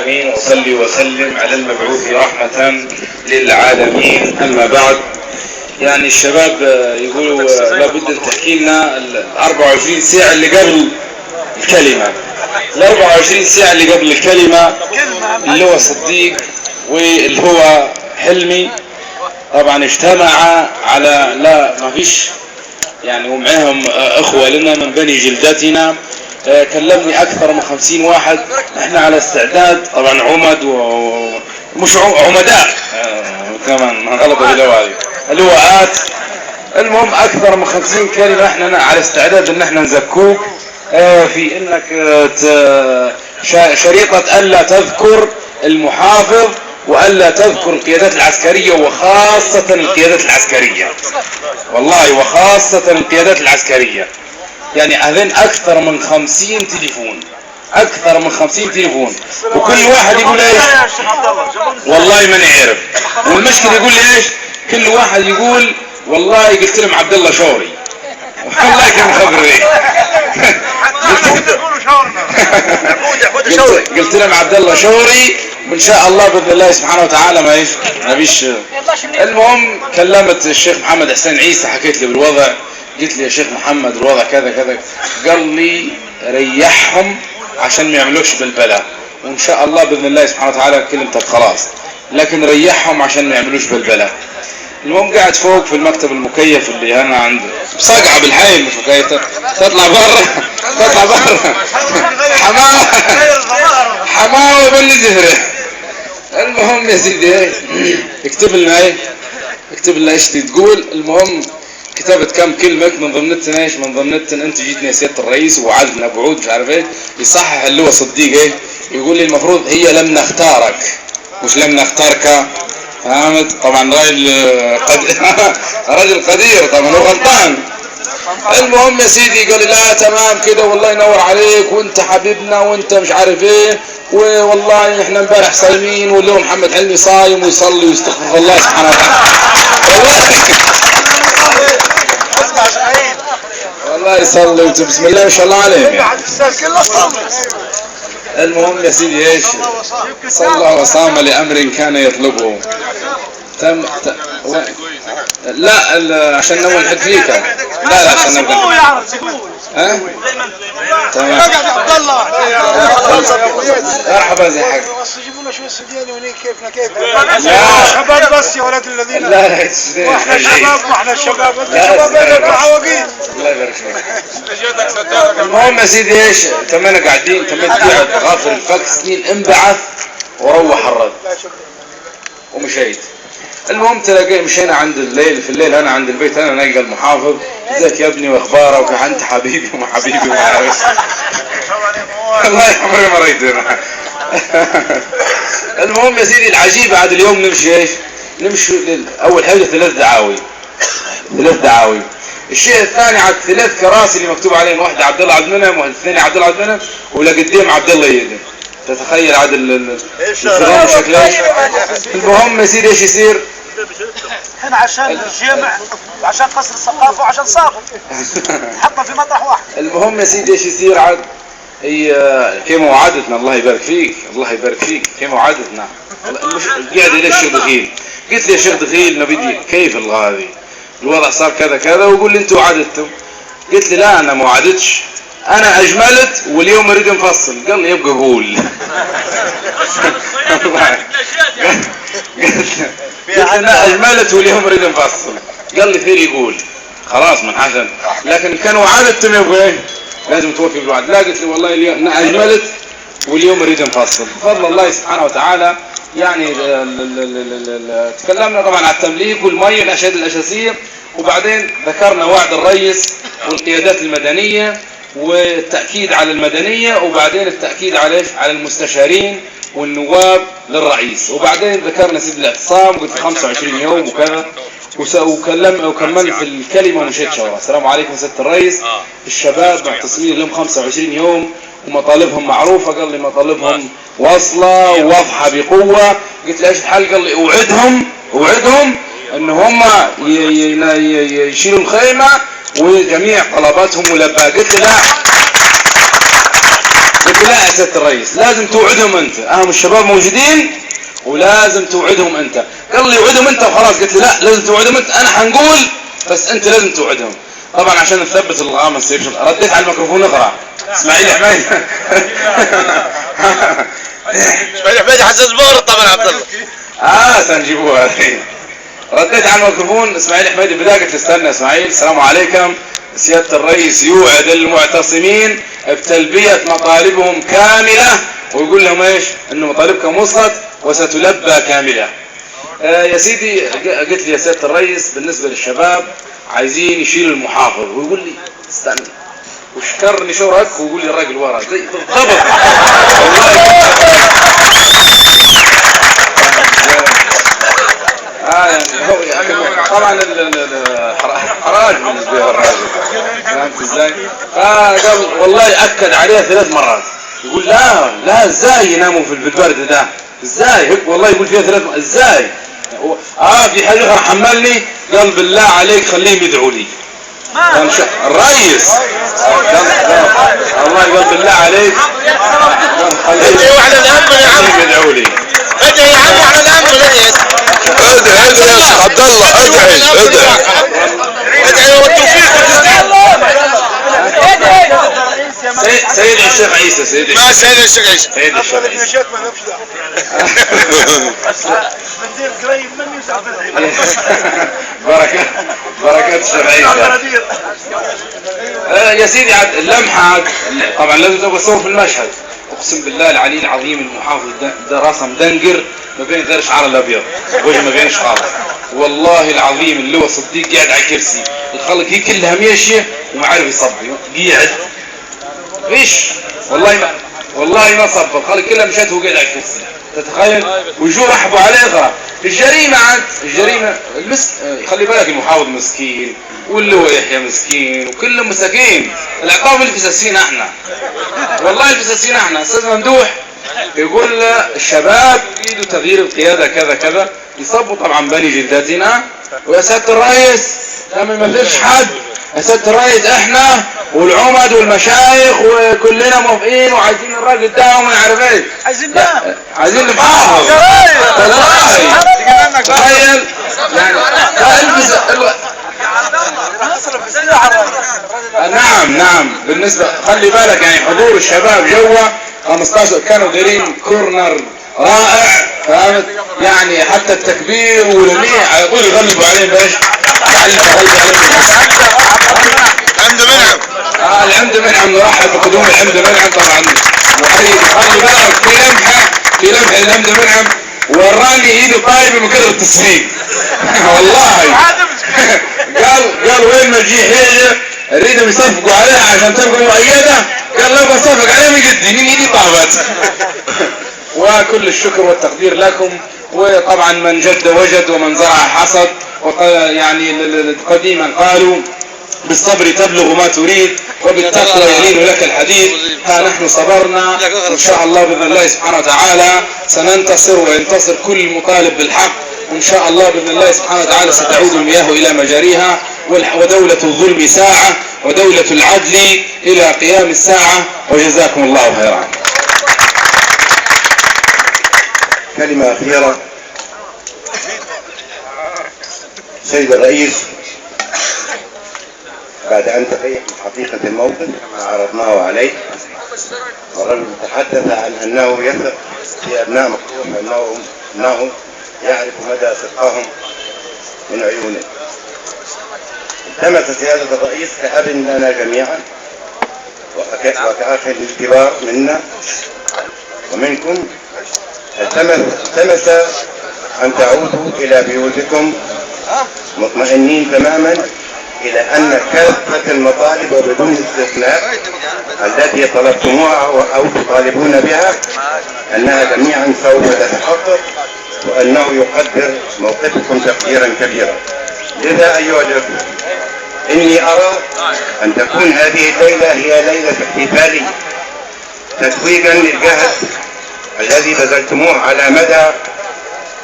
العالمين، وصلي وسلم على المبعوث رحمة للعالمين. أما بعد، يعني الشباب يقولوا لابد أن تحكي لنا ال 24 ساعة اللي قبل الكلمة. ال 24 ساعة اللي قبل الكلمة اللي هو صديق واللي هو حلمي طبعا اجتمع على ما فيش يعني، ومعهم اخوة لنا من بني جلدتنا. كلمني اكثر من 50 واحد. احنا على استعداد طبعا عمد ومش عمداء كمان غلطوا باللوالي اللواءات. المهم اكثر من 50 كلمة. احنا على استعداد ان احنا نزكوك في انك شريطة الا تذكر المحافظ والا تذكر القيادات العسكرية، وخاصة القيادات العسكرية، والله وخاصة القيادات العسكرية. يعني هذين اكثر من 50 تليفون، اكثر من 50 تليفون، وكل واحد يقول ايش؟ والله ما نعرف. والمشكلة يقول لي ايش؟ كل واحد يقول والله قلت لهم عبد الله شوري. والله كان خبر ايه. قلت لهم عبد الله شوري، وان شاء الله باذن الله سبحانه وتعالى ما فيش. المهم كلمت الشيخ محمد حسين عيسى، حكيت له بالوضع، قلت لي يا شيخ محمد الوضع كذا كذا. قال لي ريحهم عشان ما يعملوش بالبلاء، وان شاء الله باذن الله سبحانه وتعالى كلمتك خلاص، لكن ريحهم عشان ما يعملوش بالبلاء. المهم قاعد فوق في المكتب المكيف اللي انا عنده، صقعه بالحيل مش مكيف، تطلع برا تطلع برا حماوه بني زهره. المهم يا سيدي اكتب لنا ايش تقول. المهم كتبت كم كلمه من ضمنتنا ايش؟ من ضمنتنا انت جيتني يا سياده الرئيس ووعدنا بوعود مش عارف ايه. يصحح اللي هو صديق ايه، يقول لي المفروض هي لم نختارك مش لم نختارك. فهمت؟ طبعا راجل قدير طبعا، هو غلطان. المهم يا سيدي قال لي لا تمام كده والله ينور عليك، وانت حبيبنا وانت مش عارف ايه، والله احنا امبارح صايمين، واليوم محمد حلمي صايم ويصلي ويستغفر الله سبحانه وتعالى. والله يصلي بسم الله ما شاء الله عليه يعني. المهم يا سيدي ايش؟ صلى وصام لامر كان يطلبه. لا عشان نول حد فيك. لا عشان نبدا. ها؟ تمام. عبد الله مرحبا زي حاج. جيبوا لنا شويه سوداني ونيك كيفنا كيف. يا شباب بس يا ولاد الذين. لا واحنا الشباب انت شباب العواقين. الله يبارك فيك. المهم يا سيدي ايش؟ تمنا قاعدين قاعد غافر الفك سنين، انبعث وروح الرد ومشيت. المهم تلاقي مشينا عند في الليل انا عند البيت، انا نلقى المحافظ، ازيك يا ابني واخبارك، انت حبيبي وما حبيبي وما عارف. الله عمري ما ريتنا. المهم يا سيدي العجيب عاد اليوم نمشي ايش؟ نمشي اول حاجه 3 دعاوي. الشيء الثاني عاد 3 كراسي اللي مكتوب عليهم، واحده عبد الله عبد المنعم، واحد الثاني عبد الله عبد المنعم، ولا قدام عبد الله يدن. تتخيل عاد الفريق شكله. المهم يا سيدي ايش يصير؟ هنا عشان الجامع وعشان قصر الثقافه وعشان صابر حطنا في مطرح واحد. المهم يا سيدي ايش يصير عاد؟ هي كما وعدتنا، الله يبارك فيك الله يبارك فيك، كما وعدتنا. قاعد الى الشيخ دخيل، قلت لي يا شيخ دخيل نبي كيف هذه الوضع صار كذا كذا، ويقول لي انتوا وعدتم. قلت لي لا انا ما وعدتش، انا اجملت واليوم اريد نفصل. قال لي يبقى قول. قلت انا اجملت واليوم اريد نفصل. قال لي خير يقول خلاص من حسن، لكن كانوا وعدتم يبقى ايه لازم توفي بالوعد. لا قلت لي والله اليوم انا اجملت واليوم اريد نفصل بفضل الله سبحانه وتعالى. يعني تكلمنا طبعا على التمليك والمي والاشياء الاساسيه، وبعدين ذكرنا وعد الرئيس والقيادات المدنيه والتأكيد على المدنية، وبعدين التأكيد على المستشارين والنواب للرئيس، وبعدين ذكرنا سيد الاعتصام قلت 25 يوم وكذا، وكملت الكلمة ومشيت شورا. السلام عليكم سيادة الرئيس، الشباب معتصمين لهم 25 يوم ومطالبهم معروفة. قال لي مطالبهم واصلة وواضحة بقوة. قلت له ايش الحل؟ قال لي اوعدهم ان هم يشيلوا الخيمة وجميع طلباتهم ملبى. قلت لا قلت لا يا سيادة الرئيس لازم توعدهم انت، اهم الشباب موجودين ولازم توعدهم انت. قال لي وعدهم انت وخلاص. قلت له لا لازم توعدهم انت، انا حنقول بس انت لازم توعدهم. طبعا عشان نثبت الغامة رديت على الميكروفون اقرا. اسماعيل حميدي اسماعيل حميدي حساس بورد طبعا عبد الله. سنجيبوها الحين. رديت على الميكروفون اسماعيل حميدي بداية. قلت استنى اسماعيل، السلام عليكم. سيادة الرئيس يوعد المعتصمين بتلبية مطالبهم كاملة، ويقول لهم ايش؟ انه مطالبكم وصلت وستلبى كاملة. يا سيدي قلت لي يا سيادة الرئيس بالنسبة للشباب عايزين يشيلوا المحافظ، ويقول لي استنى وشكرني شورك ويقول لي الراجل ورا زي بالضبط. يعني طبعا حراج بالنسبه للراجل، فهمت ازاي؟ فقال والله اكد عليه 3 مرات، يقول لا ازاي يناموا في البرد ده؟ ازاي؟ والله يقول فيها 3 مرات ازاي؟ في حاجه اخر حملني، قال بالله عليك خليهم يدعوا لي. الرئيس الله قال بالله عليك ادعوا على الامن يا عم، يدعوا لي. ادعي يا عم على الامن. ادعي يا شيخ عبد الله، ادعي والتوفيق والتسديد. سيد الشيخ عيسى، سيد الشيخ عيسى. سيد الشيخ عيسى بركات الشيخ عيسى. يا سيدي اللمحة طبعا لازم تبقى تصور في المشهد. اقسم بالله العلي العظيم المحافظ ده راسه مدنقر ما بين غير شعر الابيض، وجه ما بينش خالص. والله العظيم اللي هو صديق قاعد على كرسي، الخلق هي كلها ماشيه وما عارف يصبي، قاعد فيش والله ما صب، الخلق كلها مشات وهو قاعد على الكرسي. تتخيل؟ ويجوا رحبوا عليه. الجريمه خلي بالك المحافظ مسكين، واللي هو يحيى مسكين، وكلهم مساكين. العقاب الفساسين احنا، والله الفساسين احنا. استاذ ممدوح يقول الشباب يريدوا تغيير القياده كذا كذا، يصبوا طبعا بني جلدتنا. ويا سياده الرئيس لما ما فيش حد، يا سياده الرئيس احنا والعمد والمشايخ وكلنا موافقين وعايزين الراجل ده وما نعرف ايه، عايزين نحافظ. تخيل يعني نعم بالنسبه خلي بالك يعني حضور الشباب جوا 15 كانوا دايرين كورنر رائع، فهمت يعني؟ حتى التكبير والميع على طول يغلبوا عليهم بايش؟ الحمد منعم. الحمد منعم، نرحب بقدوم الحمد منعم طبعا. خلي بالك في لمحه الحمد منعم وراني ايده طايبه من كثر التصفيق. والله قال وين ما تجي حاجه اريدهم يصفقوا عليها عشان تبقى مؤيده، قال لو بصفق عليها من قدي من ايدي طابت. وكل الشكر والتقدير لكم. وطبعا من جد وجد ومن زرع حصد. يعني قديما قالوا بالصبر تبلغ ما تريد وبالتقوى يلين لك الحديد. ها نحن صبرنا ان شاء الله باذن الله سبحانه وتعالى سننتصر وينتصر كل مطالب بالحق، وان شاء الله باذن الله سبحانه وتعالى ستعود المياه الى مجاريها، ودولة الظلم ساعة ودولة العدل الى قيام الساعة. وجزاكم الله خيرا. كلمة أخيرة. سيد الرئيس، بعد أن تبين حقيقة الموقف كما عرضناه عليه، والرجل تحدث عن أنه يثق في أبناء مفتوح أنه يعرف مدى ثقهم من عيونه. التمس سيادة الرئيس كأب لنا جميعا وكأخ للكبار منا ومنكم، التمس أن تعودوا إلى بيوتكم مطمئنين تماما إلى أن كافة المطالب وبدون استثناء التي طلبتموها أو تطالبون بها أنها جميعا سوف تتحقق، وأنه يقدر موقفكم تقديرا كبيرا. لذا أيها الأخوة، إني أرى أن تكون هذه الليلة هي ليلة احتفالية تتويجا للجهد الذي بذلتموه على مدى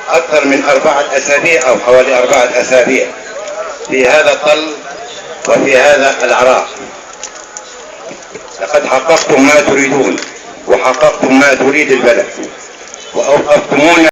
أكثر من 4 أسابيع أو حوالي 4 أسابيع في هذا الطل وفي هذا العراق. لقد حققتم ما تريدون وحققتم ما تريد البلد وأوقفتمونا